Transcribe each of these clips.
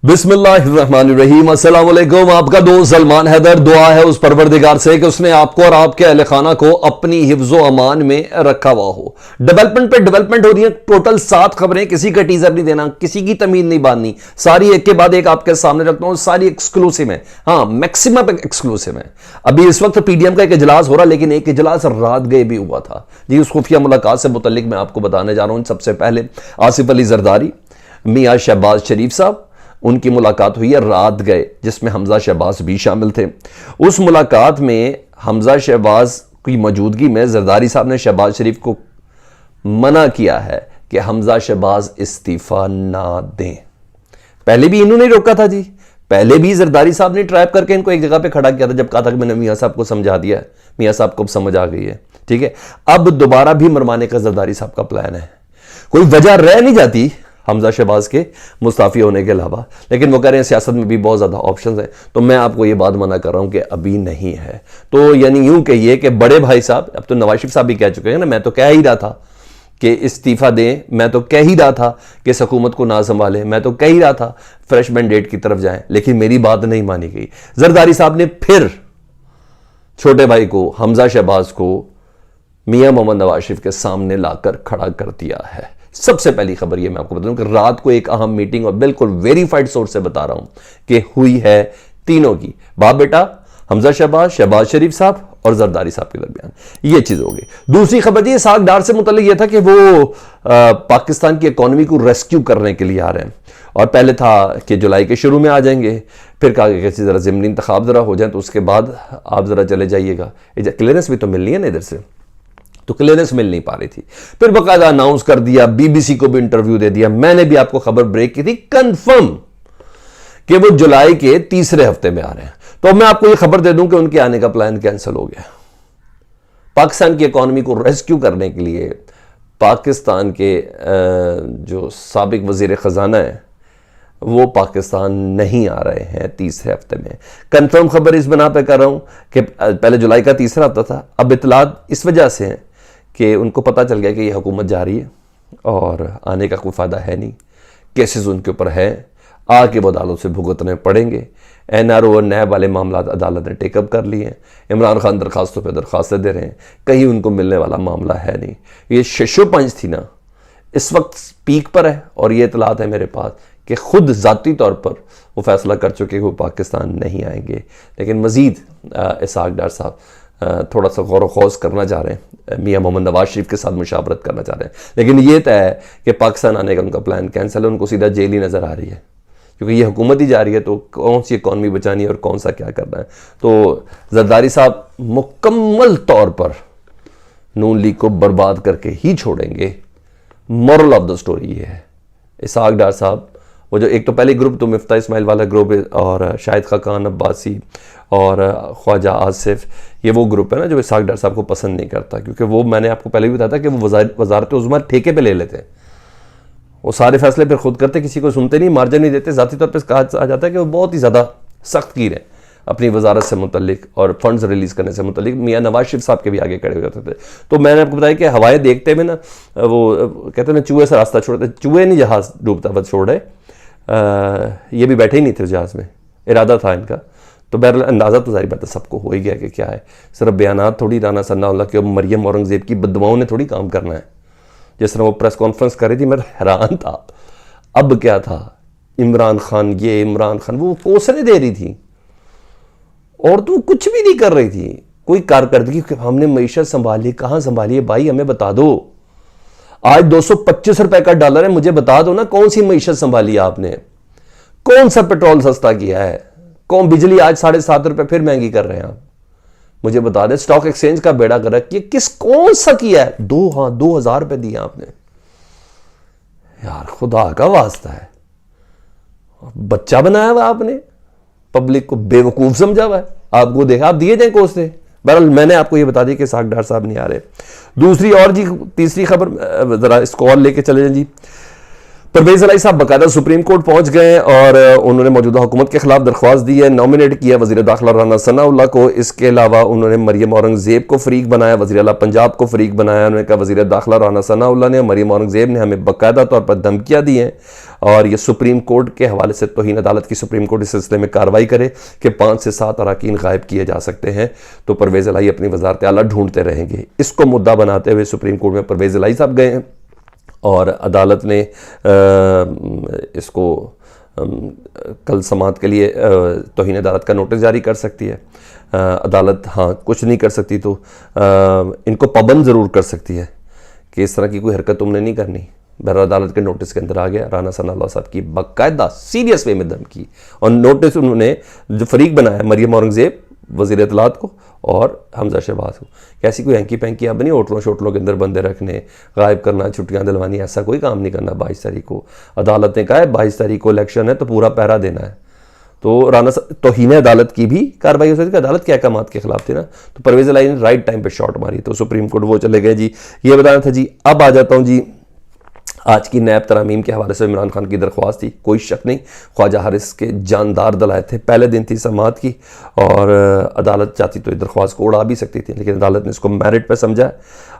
बिस्मिल्लाहिर्रहमानिर्रहीम। अस्सलाम वालेकुम। आपका दोस्त सलमान हैदर। दुआ है उस परवरदिगार से कि उसने आपको और आपके अहले खाना को अपनी हिफ्ज़ो अमान में रखा हुआ हो। डेवलपमेंट पे डेवलपमेंट हो रही है। टोटल 7 खबरें, किसी का टीजर नहीं देना, किसी की तमीज नहीं बांधनी, सारी एक के बाद एक आपके सामने रखता हूं। सारी एक्सक्लूसिव है, हाँ मैक्सिमम एक्सक्लूसिव है। अभी इस वक्त पीडीएम का एक इजलास हो रहा, लेकिन एक इजलास रात गए भी हुआ था जी। उस खुफिया मुलाकात से मुतल्लिक मैं आपको बताने जा रहा हूं। सबसे पहले आसिफ अली जरदारी, मियां शहबाज शरीफ साहब, उनकी मुलाकात हुई है रात गए, जिसमें हमजा शहबाज भी शामिल थे। उस मुलाकात में हमजा शहबाज की मौजूदगी में जरदारी साहब ने शहबाज शरीफ को मना किया है कि हमजा शहबाज इस्तीफा ना दें। पहले भी इन्होंने रोका था जी, पहले भी जरदारी साहब ने ट्रैप करके इनको एक जगह पे खड़ा किया था, जब कहा था कि मैंने मियां साहब को समझा दिया है, मियां साहब को समझ आ गई है, ठीक है। अब दोबारा भी मरवाने का जरदारी साहब का प्लान है। कोई वजह रह नहीं जाती हमजा शहबाज के मुस्ताफी होने के अलावा, लेकिन वो कह रहे हैं सियासत में भी बहुत ज़्यादा ऑप्शंस हैं। तो मैं आपको ये बात मना कर रहा हूं कि अभी नहीं है। तो यानी यूं कहिए कि बड़े भाई साहब, अब तो नवाज शरीफ साहब भी कह चुके हैं ना, मैं तो कह ही रहा था कि इस्तीफा दें, मैं तो कह ही रहा था कि हुकूमत को ना संभालें, मैं तो कह ही रहा था फ्रेश मैंडेट की तरफ जाएं, लेकिन मेरी बात नहीं मानी गई। जरदारी साहब ने फिर छोटे भाई को, हमजा शहबाज को, मियां मोहम्मद नवाज शरीफ के सामने लाकर खड़ा कर दिया है। सबसे पहली खबर यह मैं आपको बता दूं कि रात को एक अहम मीटिंग, और बिल्कुल वेरीफाइड सोर्स से बता रहा हूं कि हुई है तीनों की, बाप बेटा हमजा शहबाज, शहबाज शरीफ साहब और जरदारी साहब के दरमियान। ये चीज होगी। दूसरी खबर थी इसाक डार से मुतल्लिक यह था कि वो पाकिस्तान की इकोनॉमी को रेस्क्यू करने के लिए आ रहे हैं। और पहले था कि जुलाई के शुरू में आ जाएंगे, फिर कहा कि जरा ज़िमनी इंतखाब जरा हो जाए तो उसके बाद आप जरा चले जाइएगा। क्लियरेंस भी तो मिलनी है ना इधर से, तो क्लियरेंस मिल नहीं पा रही थी। फिर बकायदा अनाउंस कर दिया, बीबीसी को भी इंटरव्यू दे दिया। मैंने भी आपको खबर ब्रेक की थी कंफर्म कि वो जुलाई के तीसरे हफ्ते में आ रहे हैं। तो मैं आपको ये खबर दे दूं कि उनके आने का प्लान कैंसिल हो गया। पाकिस्तान की इकोनॉमी को रेस्क्यू करने के लिए पाकिस्तान के जो साबिक वजीर खजाना है वो पाकिस्तान नहीं आ रहे हैं तीसरे हफ्ते में। कंफर्म खबर इस बना पे कर रहा हूं कि पहले जुलाई का तीसरा हफ्ता था। अब इतलात इस वजह से है कि उनको पता चल गया कि ये हुकूमत जा रही है और आने का कोई फ़ायदा है नहीं, केसेस उनके ऊपर है, आके वो अदालत से भुगतने पड़ेंगे। एनआरओ और नैब वाले मामला अदालत ने टेकअप कर लिए हैं। इमरान खान दरखास्तों पर दरखास्तें दे रहे हैं, कहीं उनको मिलने वाला मामला है नहीं। ये शशो पंच थी ना, इस वक्त पीक पर है। और ये इतलात है मेरे पास कि खुद ज़ाती तौर पर वो फैसला कर चुके कि वो पाकिस्तान नहीं आएंगे। लेकिन मज़ीद इसाक डार साहब थोड़ा सा गौर खौज करना चाह रहे हैं, मियां मोहम्मद नवाज शरीफ के साथ मुशावरत करना चाह रहे हैं। लेकिन ये तय है कि पाकिस्तान आने का उनका प्लान कैंसिल है। उनको सीधा जेल ही नज़र आ रही है, क्योंकि ये हुकूमत ही जा रही है, तो कौन सी इकॉनमी बचानी है और कौन सा क्या करना है। तो जरदारी साहब मुकम्मल तौर पर नून लीग को बर्बाद करके ही छोड़ेंगे। मॉरल ऑफ द स्टोरी ये है। इसाक डार साहब, वो जो एक तो पहले ग्रुप तो मिफ्ता इस्माइल वाला ग्रुप और शाहिद खान अब्बासी और ख्वाजा आसिफ, ये वो ग्रुप है ना जो इसाक डार साहब को पसंद नहीं करता, क्योंकि वो मैंने आपको पहले भी बताया था कि वो वजारत उज़्मा ठेके पे ले लेते हैं। वो सारे फैसले फिर खुद करते, किसी को सुनते नहीं, मार्जिन नहीं देते। ज़ाती तौर पर कहा जाता है कि वो बहुत ही ज़्यादा सख्त कीर है अपनी वजारत से मुतल्लिक और फंड्स रिलीज़ करने से मुतल्लिक। मियां नवाज शरीफ साहब के भी आगे खड़े हो जाते थे। तो मैंने आपको बताया कि हवाएं देखते हुए ना, वो कहते हैं चूहे से रास्ता छोड़ते, चूहे नहीं जहाज़ डूबता बस छोड़ रहे। ये भी बैठे ही नहीं थे जहाज़ में, इरादा था इनका। तो बहरहाल अंदाज़ा तो जारी बात है सबको हो ही गया कि क्या है। सिर्फ बयानात थोड़ी राना सन्नाउल्लाह के मरियम औरंगज़ेब की बददुआओं ने थोड़ी काम करना है। जिस तरह वो प्रेस कॉन्फ्रेंस कर रही थी, मैं हैरान था। अब क्या था, इमरान खान ये, इमरान खान वो कोसने दे रही थी और तू कुछ भी नहीं कर रही थी। कोई कारकर्दगी, हमने मईशत संभाली, कहाँ संभाली है भाई, हमें बता दो। आज 225 रुपए का डॉलर है, मुझे बता दो ना कौन सी मईशत संभाली आपने, कौन सा पेट्रोल सस्ता किया है, कौन बिजली आज 7.5 रुपए फिर महंगी कर रहे हैं आप, मुझे बता दें। स्टॉक एक्सचेंज का बेड़ा गर्क किया, किस कौन सा किया है? 2,000 रुपए दिए आपने। यार खुदा का वास्ता है, बच्चा बनाया हुआ आपने, पब्लिक को बेवकूफ समझा हुआ है। आपको देखा, आप दिए जाए कोसते। बहरहाल मैंने आपको ये बता दी कि इसाक डार साहब नहीं आ रहे। दूसरी और जी तीसरी खबर, जरा इसको और लेके चले जाए जी। परवेज इलाही साहब बाकायदा सुप्रीम कोर्ट पहुंच गए और उन्होंने मौजूदा हुकूमत के खिलाफ दरख्वास्त दी है, नॉमिनेट किया वज़ीर दाखिला राना सनाउल्लाह को। इसके अलावा उन्होंने मरियम औरंगजेब को फरीक बनाया, वज़ीर आला पंजाब को फरीक बनाया। उन्होंने कहा वज़ीर दाखिला राना सनाउल्लाह ने, मरियम औरंगजेब ने हमें बाकायदा तौर पर धमकियाँ दी हैं और ये सुप्रीम कोर्ट के हवाले से तौहीन अदालत की सुप्रीम कोर्ट इस सिलसिले में कार्रवाई करे कि 5 से 7 अरकान गायब किए जा सकते हैं। तो परवेज इलाही अपनी वज़ारत आला ढूंढते रहेंगे। इसको मुद्दा बनाते हुए सुप्रीम कोर्ट में परवेज इलाही साहब गए हैं और अदालत ने इसको कल समाअत के लिए तौहीन अदालत का नोटिस जारी कर सकती है। अदालत हाँ कुछ नहीं कर सकती तो इनको पाबंद ज़रूर कर सकती है कि इस तरह की कोई हरकत तुमने नहीं करनी। बहरहाल अदालत के नोटिस के अंदर आ गया राना सनाउल्लाह साहब की बाकायदा सीरियस वे में धमकी और नोटिस उन्होंने जो फरीक बनाया मरियम औरंगजेब, वज़ीर इत्तलात को और हमजा शहबाज को। कैसी कोई हैंकी पैंकी अब नहीं होटलों शोटलों के अंदर बंदे रखने, गायब करना, छुट्टियां दिलवानी, ऐसा कोई काम नहीं करना। 22 तारीख को अदालत ने कहा है 22 तारीख को इलेक्शन है तो पूरा पहरा देना है। तो राना तौहीन अदालत की भी कार्रवाई हो सकती है। अदालत के अहकामात के खिलाफ थी ना, तो परवेज इलाही ने राइट टाइम पे शॉट मारी तो सुप्रीम कोर्ट वो चले गए जी। ये बताना था जी। अब आ जाता हूँ जी आज की नैब तरामीम के हवाले से इमरान खान की दरख्वास्त थी, कोई शक नहीं। ख्वाजा हारिस के जानदार दलाए थे, पहले दिन थी समाअत की और अदालत चाहती तो दरख्वास्त को उड़ा भी सकती थी, लेकिन अदालत ने इसको मेरिट पर समझा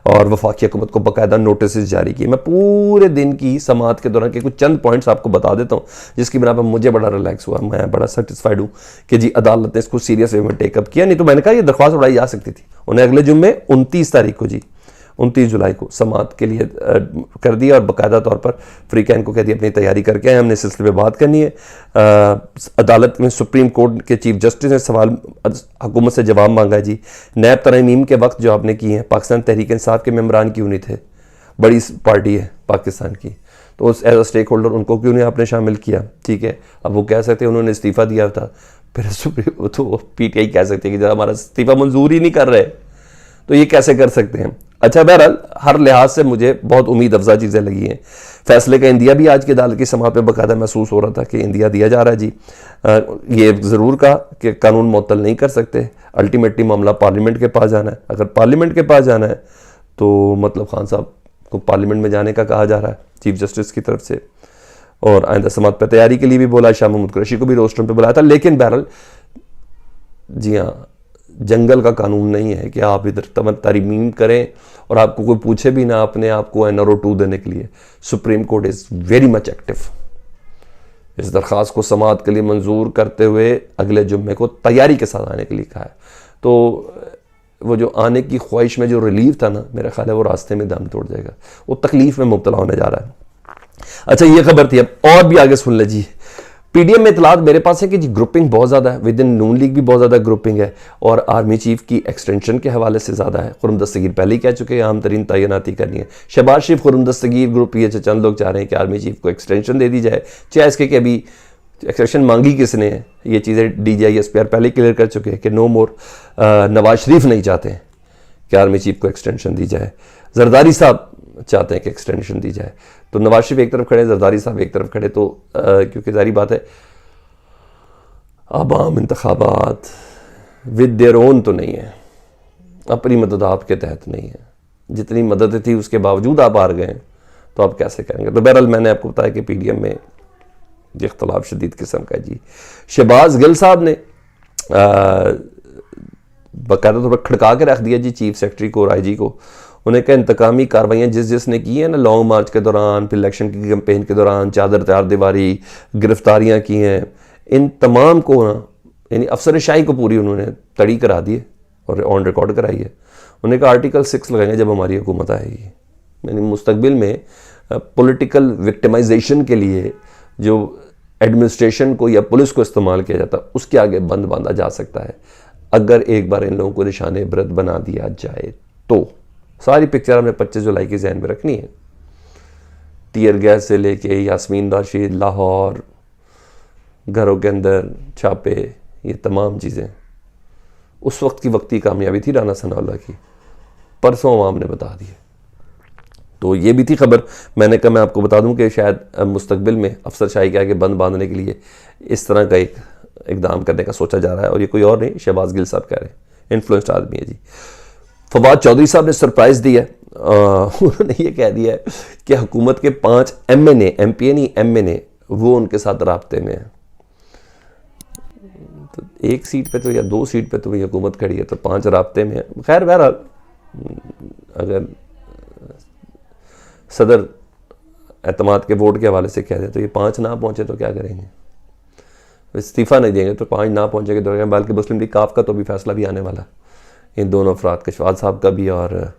और वफाकी हुकूमत को बाकायदा नोटिस जारी किए। मैं पूरे दिन की समाअत के दौरान के कुछ चंद पॉइंट्स आपको बता देता हूँ जिसकी बिना पर मुझे बड़ा रिलैक्स हुआ, मैं बड़ा सेटिस्फाइड हूँ कि जी अदालत ने इसको सीरियस वे में टेकअप किया। नहीं तो मैंने कहा ये दरख्वास्त उड़ाई जा सकती थी। उन्हें अगले जुम्मे 29 तारीख को जी 29 जुलाई को समाअत के लिए कर दिया और बाकायदा तौर पर फ्री कैन को कह दिया अपनी तैयारी करके आए, हमने इस सिलसिले में बात करनी है। अदालत में सुप्रीम कोर्ट के चीफ जस्टिस ने सवाल हुकूमत से जवाब मांगा है जी। नैब तरमीम के वक्त जो आपने की है, पाकिस्तान तहरीक इंसाफ के मेम्बरान क्यों नहीं थे? बड़ी पार्टी है पाकिस्तान की, तो उस एज अ स्टेक होल्डर उनको क्यों नहीं आपने शामिल किया? ठीक है, अब वो कह सकते हैं उन्होंने इस्तीफ़ा दिया था, फिर सुप्रीम तो PTI कह सकते हैं कि जब हमारा इस्तीफ़ा मंजूर ही नहीं कर रहे तो ये कैसे कर सकते हैं? अच्छा, बहरहाल हर लिहाज से मुझे बहुत उम्मीद अफजा चीज़ें लगी हैं। फैसले का इंदिया भी आज की अदालत की समाअत में बाकायदा महसूस हो रहा था कि इंदिया दिया जा रहा है जी। ये ज़रूर कहा कि कानून मुअत्तल नहीं कर सकते, अल्टीमेटली मामला पार्लियामेंट के पास जाना है। अगर पार्लियामेंट के पास जाना है तो मतलब खान साहब को पार्लियामेंट में जाने का कहा जा रहा है चीफ जस्टिस की तरफ से, और आइंदा समाअत पर तैयारी के लिए भी बोला, शाह महमूद कुरैशी को भी रोस्टर पर बुलाया था। लेकिन बहरहाल जी हाँ, जंगल का कानून नहीं है कि आप इधर तरमीम करें और आपको कोई पूछे भी ना अपने आप को NRO 2 देने के लिए। Supreme court is very much active. इस दरख्वास्त को समाअत के लिए मंजूर करते हुए अगले जुम्मे को तैयारी के साथ आने के लिए कहा है। तो वो जो आने की ख्वाहिश में जो रिलीफ था ना, मेरा ख्याल है वो रास्ते में दम तोड़ जाएगा, वो तकलीफ में मुब्तला होने जा रहा है। अच्छा, ये खबर थी। अब और भी आगे सुन लीजिए। PDM में इतलात मेरे पास है कि जी ग्रुपिंग बहुत ज़्यादा है, विद इन नून लीग भी बहुत ज़्यादा ग्रुपिंग है और आर्मी चीफ की एक्सटेंशन के हवाले से ज़्यादा है। खुर्रम दस्तगीर पहले ही कह चुके हैं आम तरीन तैनाती करनी है। शहबाज शरीफ, खुर्रम दस्तगीर ग्रुप ये चंद लोग चाह रहे हैं कि आर्मी चीफ को एक्सटेंशन दे दी जाए, चाहे इसके कि अभी एक्सटेंशन मांगी किसने है, ये चीज़ें DGI SPR पहले क्लियर कर चुके हैं कि नो मोर। नवाज शरीफ नहीं चाहते हैं कि आर्मी चीफ को एक्सटेंशन दी जाए, जरदारी साहब चाहते हैं कि एक्सटेंशन दी जाए। तो नवाज शरीफ एक तरफ खड़े, जरदारी साहब एक तरफ खड़े, तो क्योंकि जारी बात है अब आम इंतखाबात विद देयर ओन तो नहीं है, अपनी मदद आपके तहत नहीं है। जितनी मदद थी उसके बावजूद आप हार गए तो आप कैसे करेंगे? तो बहरहाल मैंने आपको बताया कि PDM में इख्तलाफ शदीद किस्म का है जी। शहबाज गिल साहब ने बाकायदा तौर पर खड़का के रख दिया जी चीफ सेक्रेटरी को और IG को। उन्हें कहा इंतकामी कार्रवाइयाँ जिसने की हैं ना, लॉन्ग मार्च के दौरान, फिर इलेक्शन की कैंपेन के दौरान, चादर तार दीवारी, गिरफ्तारियाँ की हैं, इन तमाम को ना यानी अफसरशाही को पूरी उन्होंने तड़ी करा दी है और ऑन रिकॉर्ड कराई है। उन्होंने कहा आर्टिकल 6 लगाएंगे जब हमारी हुकूमत आएगी। यानी मुस्तकबिल में पॉलिटिकल विक्टिमाइजेशन के लिए जो एडमिनिस्ट्रेशन को या पुलिस को इस्तेमाल किया जाता है उसके आगे बंद बांधा जा सकता है अगर एक बार इन लोगों को निशान इबरत बना दिया जाए तो। सारी पिक्चर हमने 25 जुलाई की जहन में रखनी है। टीयर गैस से लेके यास्मीन राशिद, लाहौर, घरों के अंदर छापे, ये तमाम चीज़ें उस वक्त की वक्ती कामयाबी थी राना सनाउल्लाह की, परसों अवाम ने बता दी। तो ये भी थी खबर। मैंने कहा मैं आपको बता दूं कि शायद मुस्तकबिल में अफसरशाही के आगे बंद बांधने के लिए इस तरह का एक इकदाम करने का सोचा जा रहा है और ये कोई और नहीं, शहबाज गिल साहब कह रहे हैं, इन्फ्लुएंस्ड आदमी है जी। फवाद चौधरी साहब ने सरप्राइज दिया है। उन्होंने ये कह दिया है कि हुकूमत के 5 MNA, MP नहीं MNA, वो उनके साथ राब्ते में है। तो 1 सीट पे तो या 2 सीट पे तो वही हुकूमत खड़ी है, तो 5 राब्ते में है। खैर बहरहाल अगर सदर एतमाद के वोट के हवाले से कह दे तो ये 5 ना पहुंचे तो क्या करेंगे? इस्तीफ़ा नहीं देंगे तो 5 ना पहुंचेंगे तो, बल्कि मुस्लिम लीग काफ का तो भी फैसला भी आने वाला, इन दोनों अफराद कशवाद साहब का भी और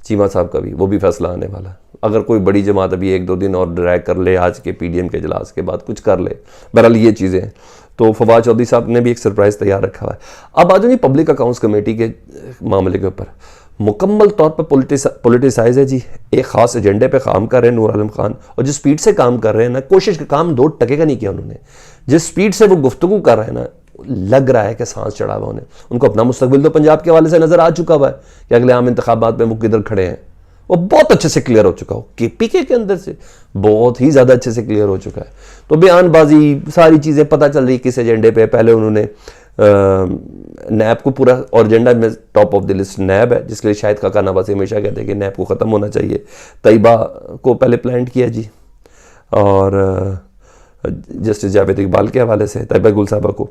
चीमा साहब का भी, वो भी फैसला आने वाला। अगर कोई बड़ी जमात अभी 1-2 दिन और ड्रैग कर ले, आज के PDM के इजलास के बाद कुछ कर ले, बहरहाल ये चीज़ें हैं। तो फवाद चौधरी साहब ने भी एक सरप्राइज़ तैयार रखा हुआ है। अब आ जाओ पब्लिक अकाउंट्स कमेटी के मामले के ऊपर, मुकम्मल तौर पर पोलिटिसाइज है जी। एक ख़ास एजेंडे पे काम कर रहे हैं नूर आलम खान, और जिस स्पीड से काम कर रहे हैं ना, कोशिश का काम 2 टके का नहीं किया उन्होंने। जिस स्पीड से वो गुफ्तगू कर रहे हैं ना, लग रहा है कि सांस चढ़ा हुआ उन्हें। उनको अपना मुस्तकबिल तो पंजाब के हवाले से नज़र आ चुका हुआ है कि अगले आम इंतखाबात में वो किधर खड़े हैं, वो बहुत अच्छे से क्लियर हो चुका हो। KPK के अंदर से बहुत ही ज़्यादा अच्छे से क्लियर हो चुका है। तो बयानबाजी सारी चीज़ें पता चल रही किस एजेंडे पे। पहले उन्होंने नैब को पूरा, और एजेंडा में टॉप ऑफ द लिस्ट नैब है, जिसके लिए शायद काका नवाज़ हमेशा कहते हैं कि नैब को ख़त्म होना चाहिए। तैयबा को पहले प्लांट किया जी, और जस्टिस जावेद इकबाल के हवाले से तैयबा गुल साहबा को,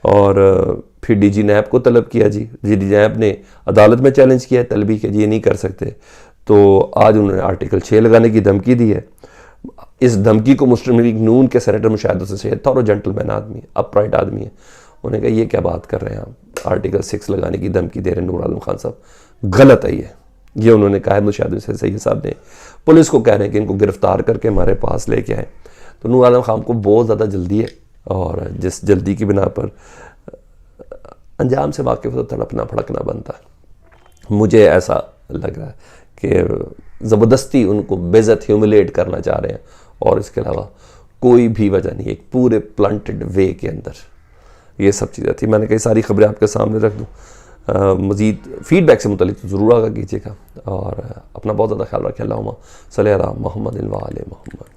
और फिर DG नैब को तलब किया जी। DG नैब ने अदालत में चैलेंज किया है तलबी के, जी ये नहीं कर सकते। तो आज उन्होंने आर्टिकल 6 लगाने की धमकी दी है। इस धमकी को मुस्लिम लीग नून के सेनेटर मुशाहिद हुसैन सैयद था, और जेंटलमैन आदमी, अपराइट आदमी है। उन्होंने कहा ये क्या बात कर रहे हैं आप, आर्टिकल 6 लगाने की धमकी दे रहे हैं नूर आलम खान साहब, गलत है ये उन्होंने कहा है मुशाहिद हुसैन सैयद साहब ने। पुलिस को कह रहे हैं कि इनको गिरफ्तार करके हमारे पास लेके आए। तो नूर आलम खान को बहुत ज़्यादा जल्दी है, और जिस जल्दी की बिना पर अंजाम से वाकिफ तो तड़पना भड़कना बनता है। मुझे ऐसा लग रहा है कि ज़बरदस्ती उनको बेइज्जत ह्यूमिलेट करना चाह रहे हैं, और इसके अलावा कोई भी वजह नहीं। एक पूरे प्लांटेड वे के अंदर ये सब चीज़ें थी। मैंने कई सारी खबरें आपके सामने रख दूँ। मज़ीद फीडबैक से मुतल्लिक तो ज़रूर आगा कीजिएगा, और अपना बहुत ज़्यादा ख्याल रखें। अल्लाहुम्मा सल्ली अला मुहम्मद व आले मुहम्मद।